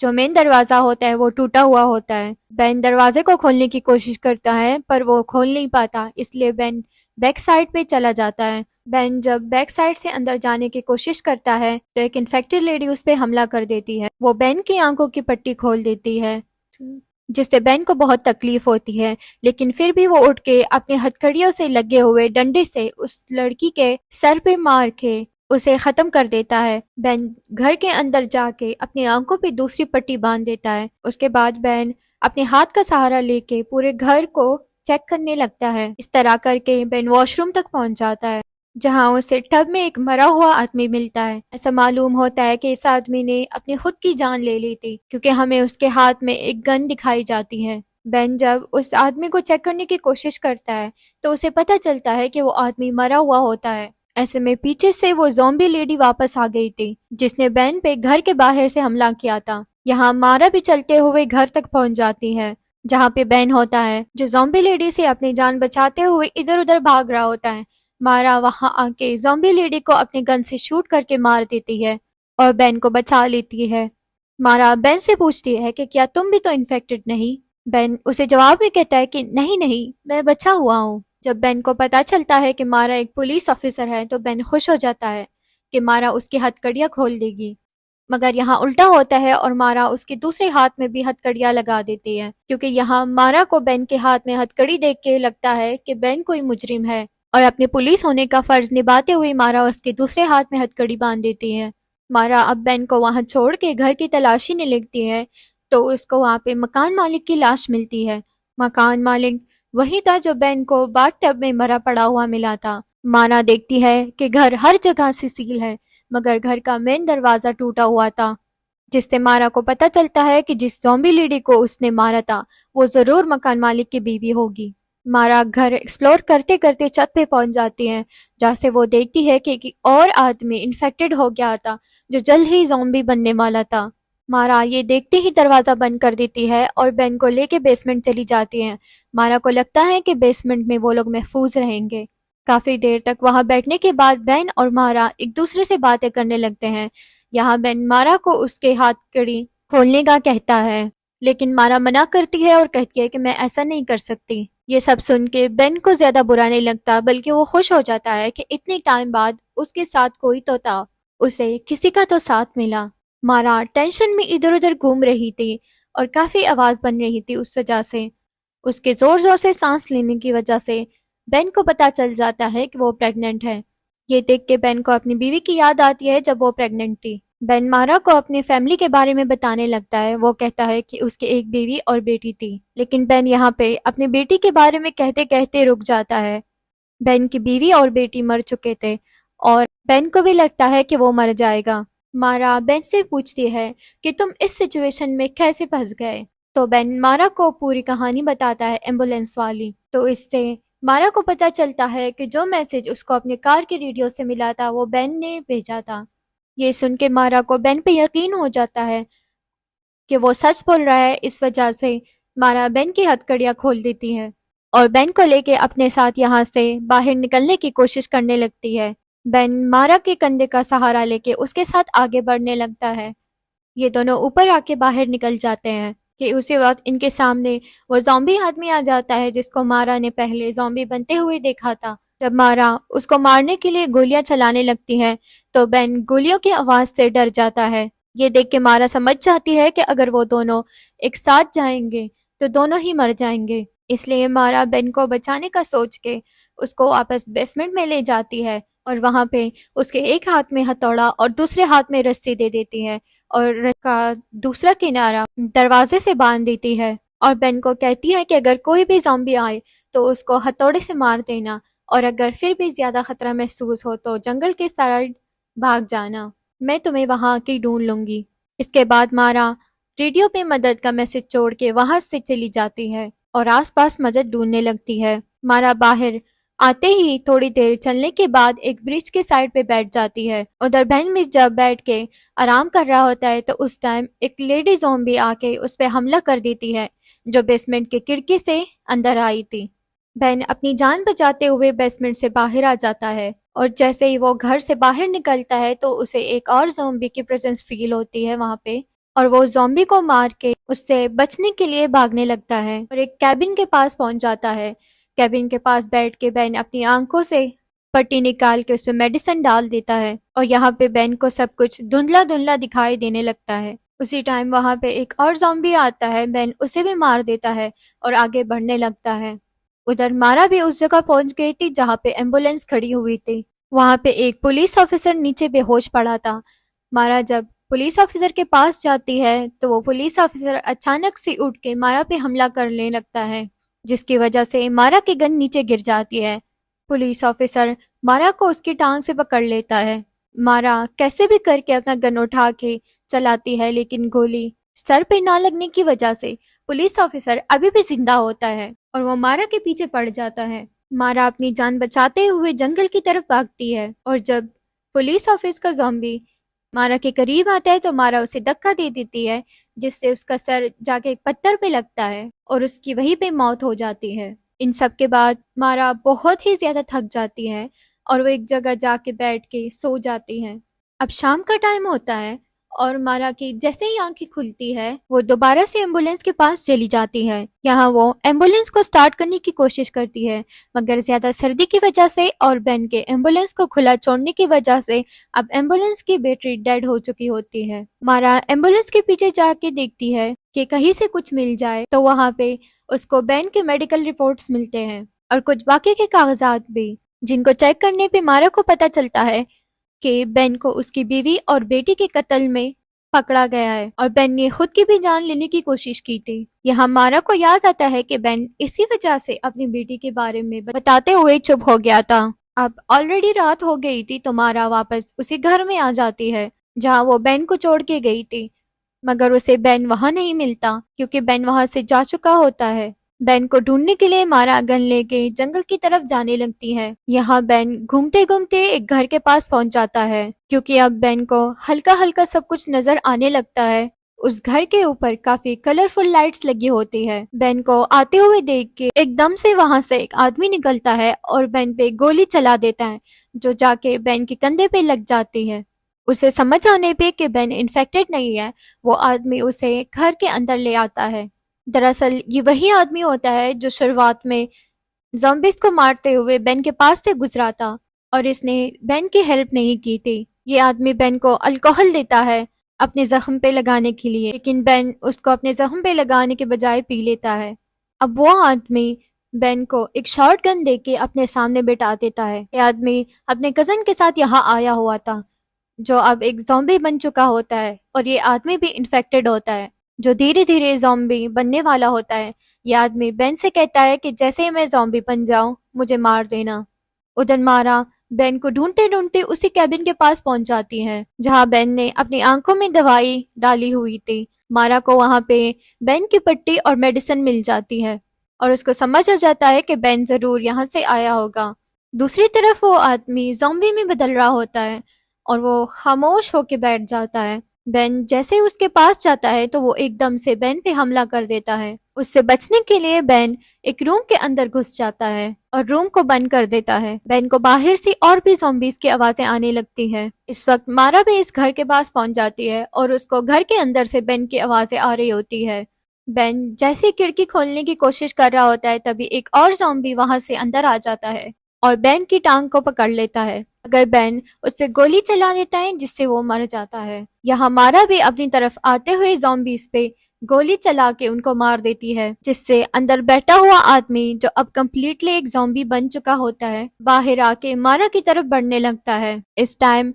جو مین دروازہ ہوتا ہے وہ ٹوٹا ہوا ہوتا ہے۔ بین دروازے کو کھولنے کی کوشش کرتا ہے پر وہ کھول نہیں پاتا، اس لیے بین بیک سائڈ پہ چلا جاتا ہے۔ بین جب بیک سائڈ سے اندر جانے کی کوشش کرتا ہے تو ایک انفیکٹڈ لیڈی اس پہ حملہ کر دیتی ہے۔ وہ بین کی آنکھوں کی پٹی کھول دیتی ہے جس سے بین کو بہت تکلیف ہوتی ہے، لیکن پھر بھی وہ اٹھ کے اپنے ہتھکڑیوں سے لگے ہوئے ڈنڈے سے اس لڑکی کے سر پہ مار کے اسے ختم کر دیتا ہے۔ بین گھر کے اندر جا کے اپنی آنکھوں پہ دوسری پٹی باندھ دیتا ہے۔ اس کے بعد بین اپنے ہاتھ کا سہارا لے کے پورے گھر کو چیک کرنے لگتا ہے۔ اس طرح کر کے بین واش روم تک پہنچ جاتا ہے جہاں اسے ٹب میں ایک مرا ہوا آدمی ملتا ہے۔ ایسا معلوم ہوتا ہے کہ اس آدمی نے اپنی خود کی جان لے لی تھی کیونکہ ہمیں اس کے ہاتھ میں ایک گن دکھائی جاتی ہے۔ بین جب اس آدمی کو چیک کرنے کی کوشش کرتا ہے تو اسے پتہ چلتا ہے کہ وہ آدمی مرا ہوا ہوتا ہے۔ ایسے میں پیچھے سے وہ زومبی لیڈی واپس آ گئی تھی جس نے بین پہ گھر کے باہر سے حملہ کیا تھا۔ یہاں مارا بھی چلتے ہوئے گھر تک پہنچ جاتی ہے جہاں پہ بین ہوتا ہے جو زومبی لیڈی سے اپنی جان بچاتے ہوئے ادھر ادھر بھاگ رہا ہوتا ہے۔ مارا وہاں آ کے زومبی لیڈی کو اپنے گن سے شوٹ کر کے مار دیتی ہے اور بین کو بچا لیتی ہے۔ مارا بین سے پوچھتی ہے کہ کیا تم بھی تو انفیکٹڈ نہیں؟ بین اسے جواب میں کہتا ہے کہ نہیں میں بچا ہوا ہوں۔ جب بین کو پتا چلتا ہے کہ مارا ایک پولیس آفیسر ہے تو بین خوش ہو جاتا ہے کہ مارا اس کی ہتھکڑیاں کھول دے گی، مگر یہاں الٹا ہوتا ہے اور مارا اس کے دوسرے ہاتھ میں بھی ہتھکڑیاں لگا دیتی ہے کیونکہ یہاں مارا کو بین کے ہاتھ میں ہتھکڑی دیکھ کے لگتا ہے کہ بین کوئی مجرم ہے اور اپنے پولیس ہونے کا فرض نبھاتے ہوئے مارا اس کے دوسرے ہاتھ میں ہتھکڑی باندھ دیتی ہے۔ مارا اب بین کو وہاں چھوڑ کے گھر کی تلاشی نے لگتی ہے تو اس کو وہاں پہ مکان مالک کی لاش ملتی ہے۔ مکان مالک وہی تھا جو بین کو باتھ ٹب میں مرا پڑا ہوا ملا تھا۔ مارا دیکھتی ہے کہ گھر ہر جگہ سے سیل ہے مگر گھر کا مین دروازہ ٹوٹا ہوا تھا، جس سے مارا کو پتہ چلتا ہے کہ جس زومبی لیڈی کو اس نے مارا تھا وہ ضرور مکان مالک کی بیوی ہوگی۔ مارا گھر ایکسپلور کرتے کرتے چھت پہ پہنچ جاتی ہے جہاں سے وہ دیکھتی ہے کہ ایک اور آدمی انفیکٹڈ ہو گیا تھا جو جلد ہی زومبی بننے والا تھا۔ مارا یہ دیکھتے ہی دروازہ بند کر دیتی ہے اور بین کو لے کے بیسمنٹ چلی جاتی ہے۔ مارا کو لگتا ہے کہ بیسمنٹ میں وہ لوگ محفوظ رہیں گے۔ کافی دیر تک وہاں بیٹھنے کے بعد بین اور مارا ایک دوسرے سے باتیں کرنے لگتے ہیں۔ یہاں بین مارا کو اس کے ہاتھ کڑی کھولنے کا کہتا ہے لیکن مارا منع کرتی ہے اور کہتی ہے کہ میں ایسا نہیں کر سکتی۔ یہ سب سن کے بین کو زیادہ برا نہیں لگتا بلکہ وہ خوش ہو جاتا ہے کہ اتنے ٹائم بعد اس کے ساتھ کوئی تو تھا، اسے کسی کا تو ساتھ ملا۔ مارا ٹینشن میں ادھر ادھر گھوم رہی تھی اور کافی آواز بن رہی تھی اس وجہ سے، اس کے زور زور سے سانس لینے کی وجہ سے بین کو پتا چل جاتا ہے کہ وہ پریگننٹ ہے۔ یہ دیکھ کے بین کو اپنی بیوی کی یاد آتی ہے جب وہ پریگننٹ تھی۔ بین مارا کو اپنی فیملی کے بارے میں بتانے لگتا ہے۔ وہ کہتا ہے کہ اس کے ایک بیوی اور بیٹی تھی، لیکن بین یہاں پہ اپنی بیٹی کے بارے میں کہتے کہتے رک جاتا ہے۔ بین کی بیوی اور بیٹی مر چکے تھے اور بین کو بھی لگتا ہے کہ وہ مر جائے گا۔ مارا بین سے پوچھتی ہے کہ تم اس سچویشن میں کیسے پھنس گئے، تو بین مارا کو پوری کہانی بتاتا ہے ایمبولینس والی۔ تو اس سے مارا کو پتا چلتا ہے کہ جو میسج اس کو اپنے کار کے ریڈیو سے ملا تھا وہ بین نے بھیجا تھا۔ یہ سن کے مارا کو بین پہ یقین ہو جاتا ہے کہ وہ سچ بول رہا ہے۔ اس وجہ سے مارا بین کی ہتھکڑیاں کھول دیتی ہے اور بین کو لے کے اپنے ساتھ یہاں سے باہر نکلنے کی کوشش کرنے لگتی ہے۔ بین مارا کے کندھے کا سہارا لے کے اس کے ساتھ آگے بڑھنے لگتا ہے۔ یہ دونوں اوپر آ کے باہر نکل جاتے ہیں کہ اسی وقت ان کے سامنے وہ زومبی آدمی آ جاتا ہے جس کو مارا نے پہلے زومبی بنتے ہوئے دیکھا تھا۔ جب مارا اس کو مارنے کے لیے گولیاں چلانے لگتی ہے تو بین گولیوں کی آواز سے ڈر جاتا ہے۔ یہ دیکھ کے مارا سمجھ جاتی ہے کہ اگر وہ دونوں ایک ساتھ جائیں گے تو دونوں ہی مر جائیں گے، اس لیے مارا بین کو بچانے کا سوچ کے اس کو واپس بیسمنٹ میں لے جاتی ہے اور وہاں پہ اس کے ایک ہاتھ میں ہتھوڑا اور دوسرے ہاتھ میں رسی دے دیتی ہے اور رسی کا دوسرا کنارہ دروازے سے باندھ دیتی ہے اور بین کو کہتی ہے کہ اگر کوئی بھی زومبی آئے تو اس کو ہتھوڑے سے مار دینا اور اگر پھر بھی زیادہ خطرہ محسوس ہو تو جنگل کے سائڈ بھاگ جانا، میں تمہیں وہاں آ کے ڈھونڈ لوں گی۔ اس کے بعد مارا ریڈیو پہ مدد کا میسج چھوڑ کے وہاں سے چلی جاتی ہے اور آس پاس مدد ڈھونڈنے لگتی ہے۔ مارا باہر آتے ہی تھوڑی دیر چلنے کے بعد ایک برج کے سائڈ پہ بیٹھ جاتی ہے۔ ادھر بہن بھی جب بیٹھ کے آرام کر رہا ہوتا ہے تو اس ٹائم ایک لیڈی زومبی آ کے اس پہ حملہ کر دیتی ہے جو بیسمنٹ کی کھڑکی سے اندر آئی تھی۔ بین اپنی جان بچاتے ہوئے بیسمنٹ سے باہر آ جاتا ہے اور جیسے ہی وہ گھر سے باہر نکلتا ہے تو اسے ایک اور زومبی کی پریزنس فیل ہوتی ہے وہاں پہ اور وہ زومبی کو مار کے اس سے بچنے کے لیے بھاگنے لگتا ہے اور ایک کیبن کے پاس پہنچ جاتا ہے۔ کیبن کے پاس بیٹھ کے بین اپنی آنکھوں سے پٹی نکال کے اس پہ میڈیسن ڈال دیتا ہے اور یہاں پہ بین کو سب کچھ دھندلا دھندلا دکھائی دینے لگتا ہے۔ اسی ٹائم وہاں پہ ایک اور زومبی آتا ہے، بین اسے بھی مار دیتا ہے اور آگے بڑھنے لگتا ہے۔ ادھر مارا بھی اس جگہ پہنچ گئی تھی جہاں پہ ایمبولینس کھڑی ہوئی تھی۔ وہاں پہ ایک پولیس آفیسر نیچے بے ہوش پڑا تھا۔ مارا جب پولیس آفیسر کے پاس جاتی ہے تو وہ پولیس آفیسر اچانک سے اٹھ کے مارا پہ حملہ کرنے لگتا ہے، جس کی وجہ سے مارا کی گن نیچے گر جاتی ہے۔ پولیس آفیسر مارا کو اس کی ٹانگ سے پکڑ لیتا ہے۔ مارا کیسے بھی کر کے اپنا گن اٹھا کے چلاتی ہے، لیکن گولی سر پہ نہ لگنے کی وجہ سے پولیس آفیسر ابھی بھی زندہ ہوتا ہے اور وہ مارا کے پیچھے پڑ جاتا ہے۔ مارا اپنی جان بچاتے ہوئے جنگل کی طرف بھاگتی ہے اور جب پولیس آفس کا زومبی مارا کے قریب آتا ہے تو مارا اسے دھکا دے دیتی ہے، جس سے اس کا سر جا کے ایک پتھر پہ لگتا ہے اور اس کی وہیں پہ موت ہو جاتی ہے۔ ان سب کے بعد مارا بہت ہی زیادہ تھک جاتی ہے اور وہ ایک جگہ جا کے بیٹھ کے سو جاتی ہے۔ اب شام کا ٹائم ہوتا ہے اور مارا کی جیسے ہی آنکھیں کھلتی ہے وہ دوبارہ سے ایمبولینس کے پاس چلی جاتی ہے۔ یہاں وہ ایمبولینس کو سٹارٹ کرنے کی کوشش کرتی ہے، مگر زیادہ سردی کی وجہ سے اور بین کے ایمبولینس کو کھلا چھوڑنے کی وجہ سے اب ایمبولینس کی بیٹری ڈیڈ ہو چکی ہوتی ہے۔ مارا ایمبولینس کے پیچھے جا کے دیکھتی ہے کہ کہیں سے کچھ مل جائے، تو وہاں پہ اس کو بین کے میڈیکل رپورٹس ملتے ہیں اور کچھ باقی کے کاغذات بھی، جن کو چیک کرنے پہ مارا کو پتہ چلتا ہے کہ بین کو اس کی بیوی اور بیٹی کے قتل میں پکڑا گیا ہے اور بین نے خود کی بھی جان لینے کی کوشش کی تھی۔ یہاں مارا کو یاد آتا ہے کہ بین اسی وجہ سے اپنی بیٹی کے بارے میں بتاتے ہوئے چپ ہو گیا تھا۔ اب آلریڈی رات ہو گئی تھی تو مارا واپس اسی گھر میں آ جاتی ہے جہاں وہ بین کو چھوڑ کے گئی تھی، مگر اسے بین وہاں نہیں ملتا کیونکہ بین وہاں سے جا چکا ہوتا ہے۔ بین کو ڈھونڈنے کے لیے مارا گن لے کے جنگل کی طرف جانے لگتی ہے۔ یہاں بین گھومتے گھومتے ایک گھر کے پاس پہنچ جاتا ہے کیونکہ اب بین کو ہلکا ہلکا سب کچھ نظر آنے لگتا ہے۔ اس گھر کے اوپر کافی کلرفل لائٹس لگی ہوتی ہے۔ بین کو آتے ہوئے دیکھ کے ایک دم سے وہاں سے ایک آدمی نکلتا ہے اور بین پہ گولی چلا دیتا ہے، جو جا کے بین کے کندھے پہ لگ جاتی ہے۔ اسے سمجھ آنے پہ کہ بین انفیکٹڈ نہیں ہے، وہ آدمی اسے گھر کے اندر لے آتا ہے۔ دراصل یہ وہی آدمی ہوتا ہے جو شروعات میں زومبیز کو مارتے ہوئے بین کے پاس سے گزرا تھا اور اس نے بین کی ہیلپ نہیں کی تھی۔ یہ آدمی بین کو الکوہل دیتا ہے اپنے زخم پہ لگانے کے لیے، لیکن بین اس کو اپنے زخم پہ لگانے کے بجائے پی لیتا ہے۔ اب وہ آدمی بین کو ایک شارٹ گن دے کے اپنے سامنے بٹھا دیتا ہے۔ یہ آدمی اپنے کزن کے ساتھ یہاں آیا ہوا تھا جو اب ایک زومبی بن چکا ہوتا ہے، اور یہ آدمی بھی انفیکٹڈ ہوتا ہے جو دھیرے دھیرے زومبی بننے والا ہوتا ہے۔ یہ آدمی بین سے کہتا ہے کہ جیسے ہی میں زومبی بن جاؤں مجھے مار دینا۔ ادھر مارا بین کو ڈھونڈتے ڈھونڈتے اسی کیبن کے پاس پہنچ جاتی ہے جہاں بین نے اپنی آنکھوں میں دوائی ڈالی ہوئی تھی۔ مارا کو وہاں پہ بین کی پٹی اور میڈیسن مل جاتی ہے اور اس کو سمجھ آ جاتا ہے کہ بین ضرور یہاں سے آیا ہوگا۔ دوسری طرف وہ آدمی زومبی میں بدل رہا ہوتا ہے اور وہ خاموش ہو کے بیٹھ جاتا ہے۔ بین جیسے ہی اس کے پاس جاتا ہے تو وہ ایک دم سے بین پہ حملہ کر دیتا ہے۔ اس سے بچنے کے لیے بین ایک روم کے اندر گھس جاتا ہے اور روم کو بند کر دیتا ہے۔ بین کو باہر سے اور بھی زومبیز کی آوازیں آنے لگتی ہیں۔ اس وقت مارا بھی اس گھر کے پاس پہنچ جاتی ہے اور اس کو گھر کے اندر سے بین کی آوازیں آ رہی ہوتی ہے۔ بین جیسے ہی کھڑکی کھولنے کی کوشش کر رہا ہوتا ہے تبھی ایک اور زومبی وہاں سے اندر آ جاتا ہے اور بین کی ٹانگ کو پکڑ لیتا ہے، اگر بین اس پہ گولی چلا دیتا ہے جس سے وہ مر جاتا ہے۔ یہاں مارا بھی اپنی طرف آتے ہوئے زومبیز پہ گولی چلا کے ان کو مار دیتی ہے، جس سے اندر بیٹھا ہوا آدمی جو اب کمپلیٹلی ایک زومبی بن چکا ہوتا ہے باہر آ کے مارا کی طرف بڑھنے لگتا ہے۔ اس ٹائم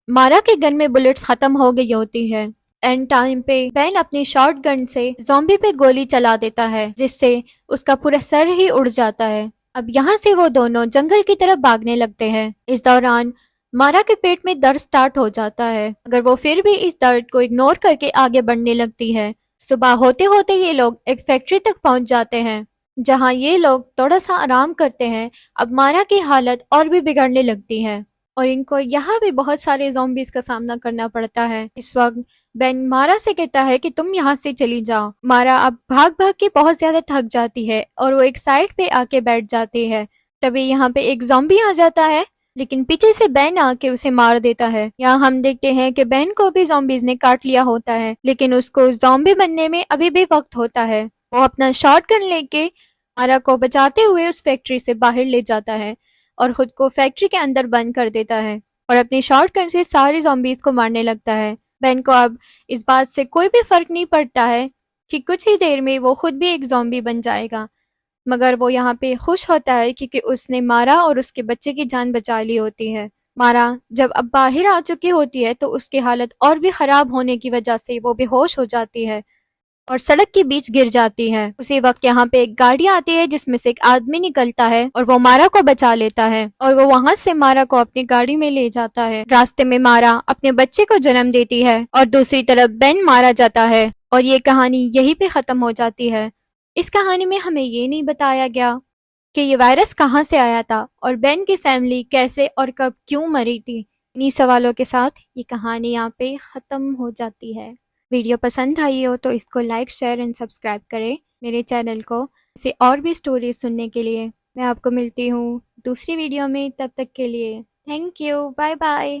مارا کے گن میں بلٹس ختم ہو گئی ہوتی ہے۔ اینڈ ٹائم پہ بین اپنی شارٹ گن سے زومبی پہ گولی چلا دیتا ہے جس سے اس کا پورا سر ہی اڑ جاتا ہے۔ اب یہاں سے وہ دونوں جنگل کی طرف بھاگنے لگتے ہیں۔ اس دوران مارا کے پیٹ میں درد سٹارٹ ہو جاتا ہے، اگر وہ پھر بھی اس درد کو اگنور کر کے آگے بڑھنے لگتی ہے۔ صبح ہوتے ہوتے یہ لوگ ایک فیکٹری تک پہنچ جاتے ہیں جہاں یہ لوگ تھوڑا سا آرام کرتے ہیں۔ اب مارا کی حالت اور بھی بگڑنے لگتی ہے اور ان کو یہاں بھی بہت سارے زومبیز کا سامنا کرنا پڑتا ہے۔ اس وقت بین مارا سے کہتا ہے کہ تم یہاں سے چلی جاؤ۔ مارا اب بھاگ بھاگ کے بہت زیادہ تھک جاتی ہے اور وہ ایک سائڈ پہ آ کے بیٹھ جاتی ہے۔ تبھی یہاں پہ ایک زومبی آ جاتا ہے لیکن پیچھے سے بین آ کے اسے مار دیتا ہے۔ یہاں ہم دیکھتے ہیں کہ بین کو بھی زومبیز نے کاٹ لیا ہوتا ہے، لیکن اس کو زومبی بننے میں ابھی بھی وقت ہوتا ہے۔ وہ اپنا شاٹ گن لے کے مارا کو بچاتے ہوئے اس فیکٹری سے باہر لے جاتا ہے اور خود کو فیکٹری کے اندر بند کر دیتا ہے اور اپنی شاٹ گن سے سارے زومبیز کو مارنے لگتا ہے۔ بین کو اب اس بات سے کوئی بھی فرق نہیں پڑتا ہے کہ کچھ ہی دیر میں وہ خود بھی ایک زومبی بن جائے گا، مگر وہ یہاں پہ خوش ہوتا ہے کیونکہ اس نے مارا اور اس کے بچے کی جان بچا لی ہوتی ہے۔ مارا جب اب باہر آ چکی ہوتی ہے تو اس کی حالت اور بھی خراب ہونے کی وجہ سے وہ بے ہوش ہو جاتی ہے اور سڑک کے بیچ گر جاتی ہے۔ اسی وقت یہاں پہ ایک گاڑی آتی ہے جس میں سے ایک آدمی نکلتا ہے اور وہ مارا کو بچا لیتا ہے اور وہ وہاں سے مارا کو اپنی گاڑی میں لے جاتا ہے۔ راستے میں مارا اپنے بچے کو جنم دیتی ہے اور دوسری طرف بین مارا جاتا ہے اور یہ کہانی یہی پہ ختم ہو جاتی ہے۔ اس کہانی میں ہمیں یہ نہیں بتایا گیا کہ یہ وائرس کہاں سے آیا تھا اور بین کی فیملی کیسے اور کب کیوں مری تھی۔ انہی سوالوں کے ساتھ یہ کہانی یہاں پہ ختم ہو جاتی ہے۔ ویڈیو پسند آئی ہو تو اس کو لائک، شیئر اینڈ سبسکرائب کریں میرے چینل کو، اسے اور بھی سٹوریز سننے کے لیے۔ میں آپ کو ملتی ہوں دوسری ویڈیو میں، تب تک کے لیے تھینک یو، بائے بائے۔